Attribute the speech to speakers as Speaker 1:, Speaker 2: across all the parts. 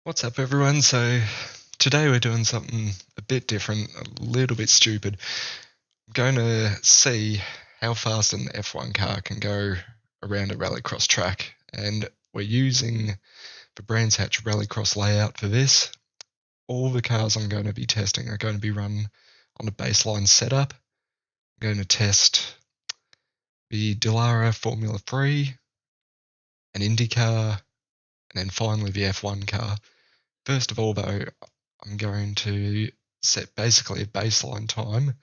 Speaker 1: What's up, everyone? So today we're doing something a bit different, a little bit stupid. I'm going to see how fast an F1 car can go around a Rallycross track, and we're using the Brands Hatch Rallycross layout for this. All the cars I'm going to be testing are going to be run on a baseline setup. I'm going to test the Dallara Formula 3, an Indycar, and then finally the F1 car. First of all, though, I'm going to set basically a baseline time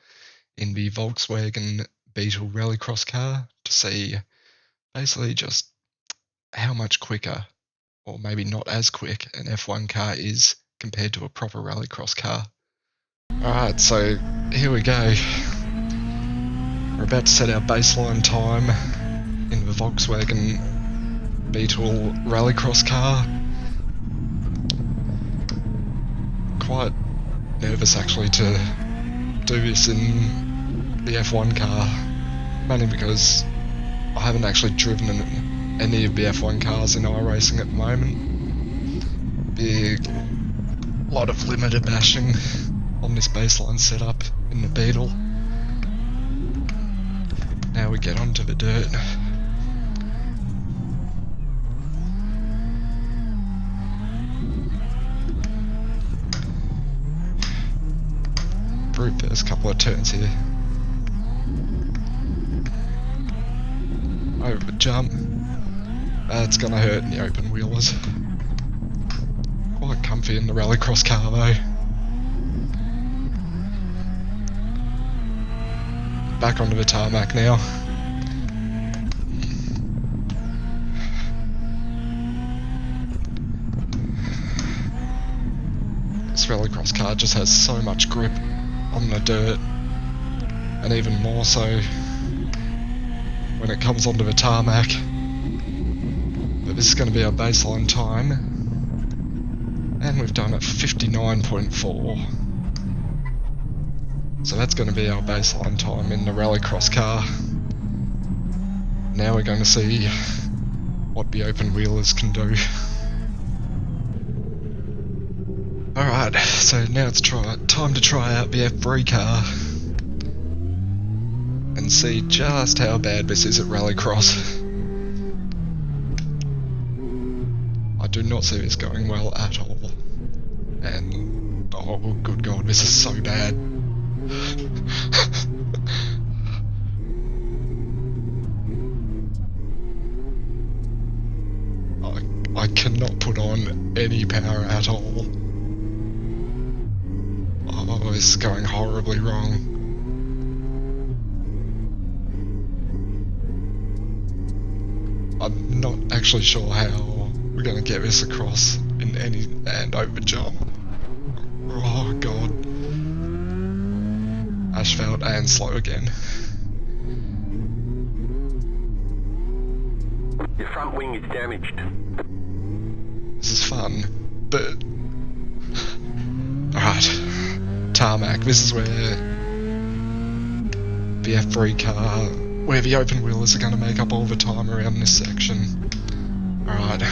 Speaker 1: in the Volkswagen Beetle Rallycross car to see basically just how much quicker, or maybe not as quick, an F1 car is compared to a proper Rallycross car. Alright, so here we go. We're about to set our baseline time in the Volkswagen Beetle Rallycross car. Quite nervous actually to do this in the F1 car, mainly because I haven't actually driven any of the F1 cars in iRacing at the moment. Be a lot of limiter bashing on this baseline setup in the Beetle. Now we get onto the dirt. First couple of turns here. Over the jump. That's gonna hurt in the open wheelers. Quite comfy in the Rallycross car though. Back onto the tarmac now. This Rallycross car just has so much grip on the dirt, and even more so when it comes onto the tarmac. But this is going to be our baseline time, and we've done it 59.4. So that's going to be our baseline time in the Rallycross car. Now we're going to see what the open wheelers can do. Alright, so now it's time to try out the F3 car and see just how bad this is at Rallycross. I do not see this going well at all, and oh good god, this is so bad. I cannot put on any power at all. Oh, this is going horribly wrong. I'm not actually sure how we're going to get this across in any and over jump. Oh god. Asphalt and slow again.
Speaker 2: Your front wing is damaged.
Speaker 1: This is fun, but... Alright. Tarmac, this is where the F3 car, where the open wheelers are going to make up all the time around this section. Alright.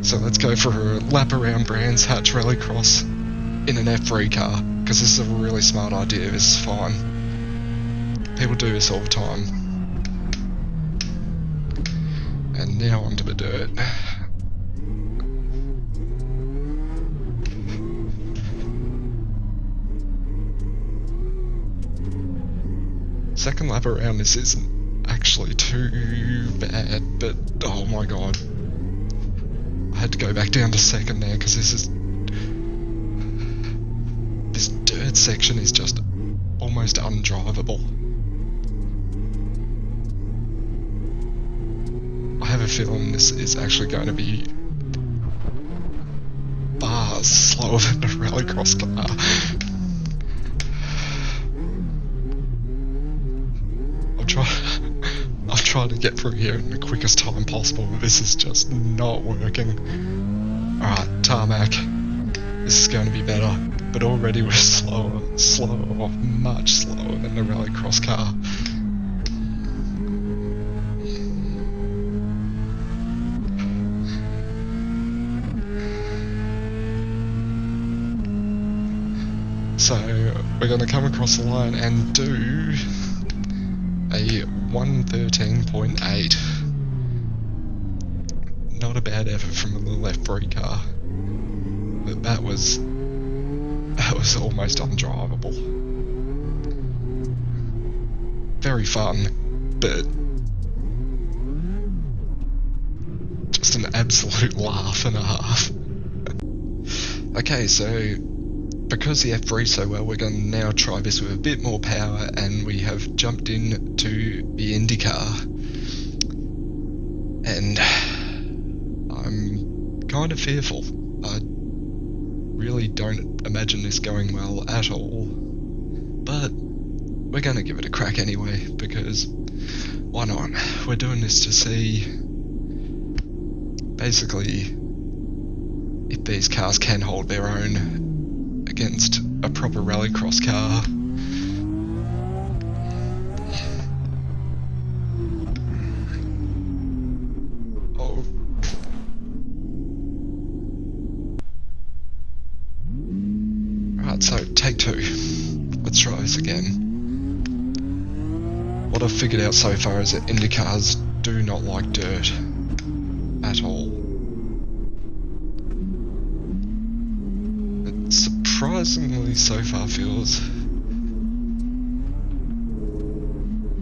Speaker 1: So let's go for a lap around Brands Hatch Rallycross in an F3 car, because this is a really smart idea, this is fine. People do this all the time. And now onto the dirt. Second lap around this isn't actually too bad, but oh my god. I had to go back down to second there because this dirt section is just almost undrivable. I have a feeling this is actually going to be far slower than a Rallycross car. I've tried to get through here in the quickest time possible, but this is just not working. Alright, tarmac. This is going to be better, but already we're slower, much slower than the Rallycross car. So we're going to come across the line and do a 113.8. Not a bad effort from a little F3 car, but that was almost undrivable. Very fun, but just an absolute laugh and a half. Okay, so because the F3 so well, we're going to now try this with a bit more power, and we have jumped in to the Indycar. And I'm kind of fearful. I really don't imagine this going well at all. But we're going to give it a crack anyway, because why not? We're doing this to see basically if these cars can hold their own against a proper rallycross car. Oh. Right, so take two. Let's try this again. What I've figured out so far is that Indycars do not like dirt at all. It surprisingly so far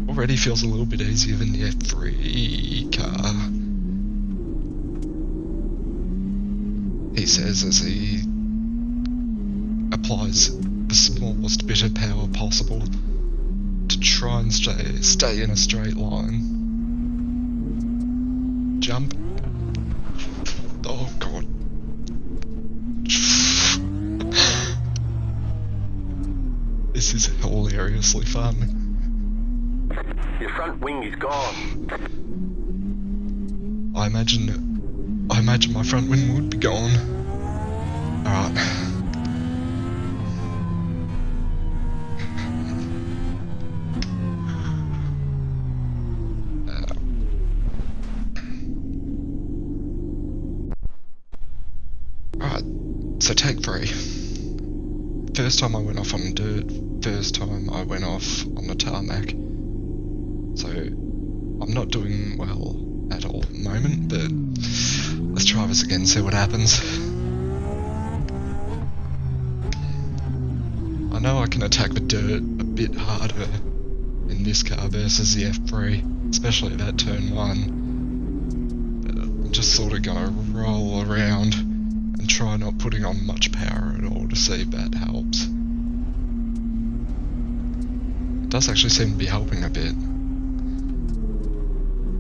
Speaker 1: already feels a little bit easier than the F3 car, he says as he applies the smallest bit of power possible to try and stay in a straight line. Jump. Oh god. This is hilariously fun.
Speaker 2: Your front wing is gone.
Speaker 1: I imagine my front wing would be gone. Alright. Alright, so take three. First time I went off on dirt, first time I went off on the tarmac. So I'm not doing well at all at the moment, but let's try this again and see what happens. I know I can attack the dirt a bit harder in this car versus the F3, especially that turn 1. But I'm just sort of gonna roll around and try not putting on much power at all to see if that helps. It does actually seem to be helping a bit,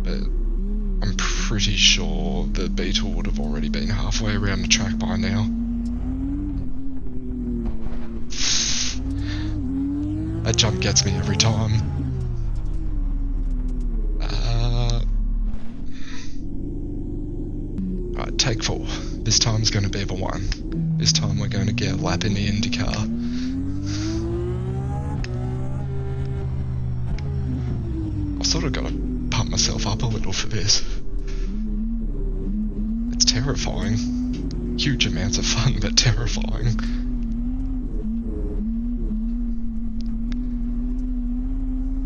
Speaker 1: but I'm pretty sure the Beetle would have already been halfway around the track by now. That jump gets me every time. Alright, take 4. This time's going to be the one. This time we're going to get a lap in the Indycar. I've sort of got to pump myself up a little for this. It's terrifying. Huge amounts of fun, but terrifying.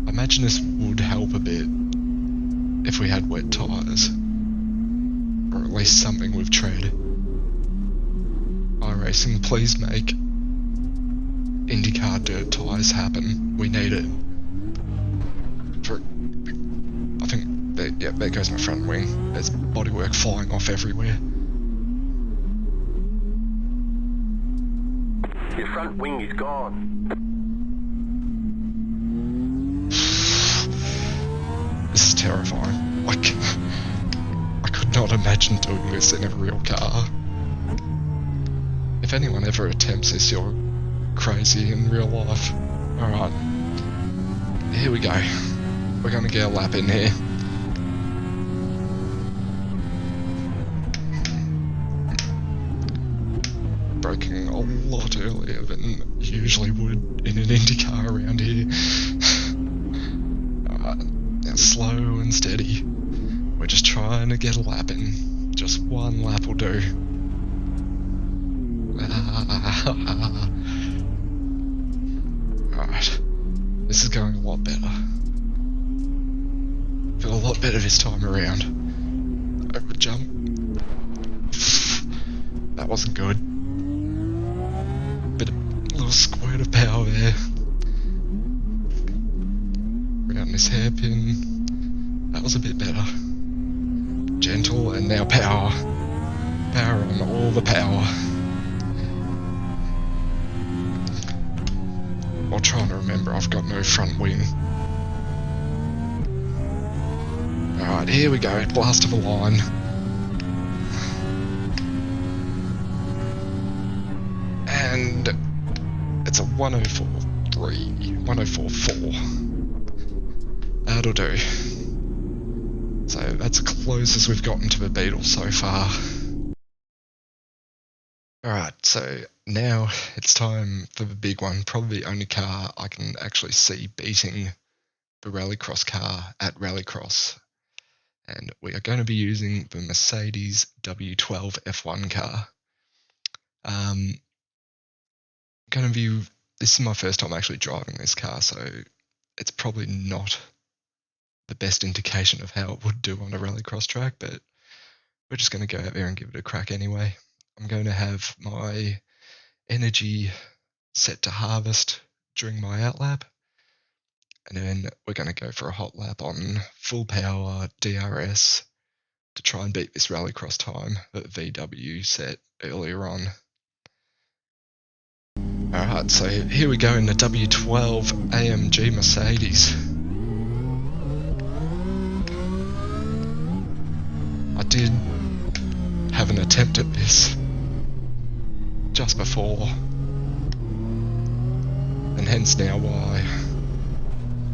Speaker 1: I imagine this would help a bit if we had wet tyres. Or at least something with tread. iRacing, please make IndyCar dirt tyres happen. We need it. I think, there goes my front wing. There's bodywork flying off everywhere.
Speaker 2: Your front wing is gone.
Speaker 1: This is terrifying. I could not imagine doing this in a real car. If anyone ever attempts this, you're crazy in real life. Alright. Here we go. We're gonna get a lap in here. Braking a lot earlier than you usually would in an IndyCar around here. Alright, now slow and steady. We're just trying to get a lap in. Just one lap will do. is going a lot better. Feel a lot better this time around. Over jump. That wasn't good. Little squirt of power there. Around this hairpin. That was a bit better. Gentle, and now power. Power on all the power. While trying to remember I've got no front wing. Alright, here we go. Blast of a line. And it's a 104.3, 104.4. That'll do. So that's the closest we've gotten to the Beetle so far. Alright, so now it's time for the big one. Probably the only car I can actually see beating the Rallycross car at Rallycross. And we are going to be using the Mercedes W12 F1 car. This is my first time actually driving this car, so it's probably not the best indication of how it would do on a rallycross track, but we're just going to go out there and give it a crack anyway. I'm going to have my energy set to harvest during my outlap, and then we're going to go for a hot lap on full power DRS to try and beat this rallycross time that VW set earlier on. Alright, so here we go in the W12 AMG Mercedes. I did have an attempt at this just before, and hence now why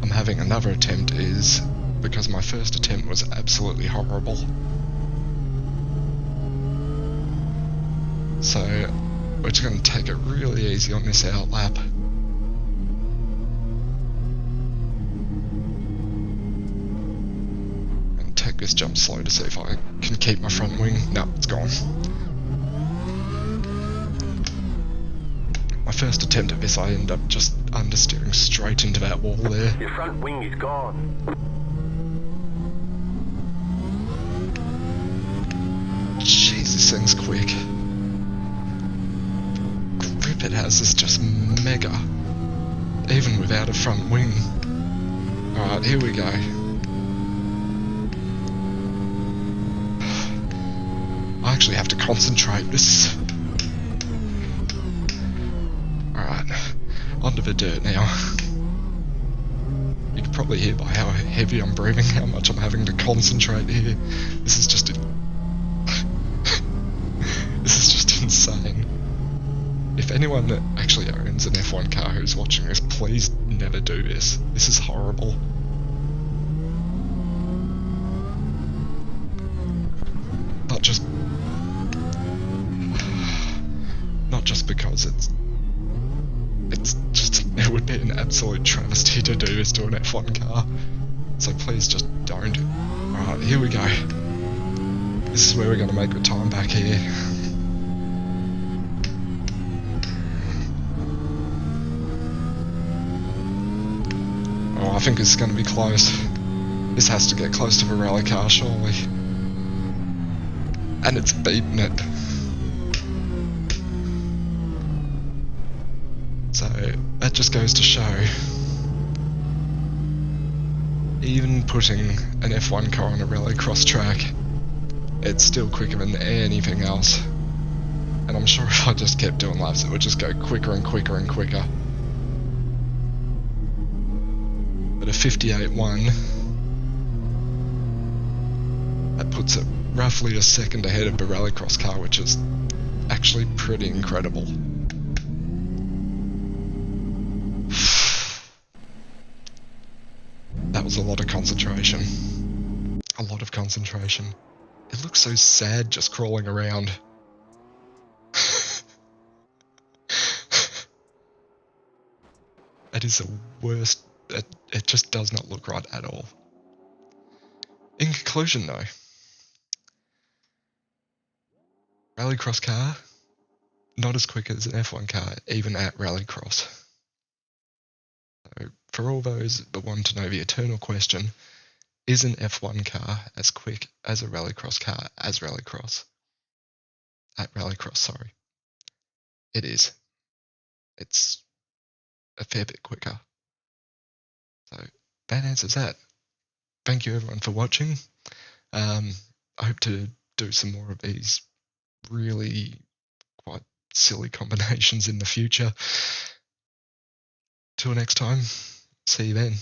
Speaker 1: I'm having another attempt is because my first attempt was absolutely horrible. So we're just going to take it really easy on this outlap. And take this jump slow to see if I can keep my front wing. No, it's gone. My first attempt at this, I ended up just understeering straight into that wall there.
Speaker 2: Your front wing is gone.
Speaker 1: Jeez, this thing's quick. Grip it has is just mega, even without a front wing. Alright, here we go. I actually have to concentrate. This. Alright, onto the dirt now. You can probably hear by how heavy I'm breathing how much I'm having to concentrate here. This is just this is just insane. If anyone that actually owns an F1 car who's watching this, please never do this. This is horrible. Not just because it would be an absolute travesty to do this to an F1 car. So please just don't. Alright, here we go. This is where we're going to make the time back here. Oh, I think it's going to be close. This has to get close to the rally car, surely. And it's beaten it. So, that just goes to show, even putting an F1 car on a rallycross track, it's still quicker than anything else. And I'm sure if I just kept doing laps, it would just go quicker and quicker and quicker. But a 58.1, that puts it roughly a second ahead of the rallycross car, which is actually pretty incredible. That was a lot of concentration. A lot of concentration. It looks so sad just crawling around. That is the worst. It just does not look right at all. In conclusion though, rallycross car, not as quick as an F1 car, even at rallycross. So for all those that want to know the eternal question, is an F1 car as quick as a rallycross car at rallycross, sorry. It is. It's a fair bit quicker. So that answers that. Thank you everyone for watching. I hope to do some more of these really quite silly combinations in the future. Till next time, see you then.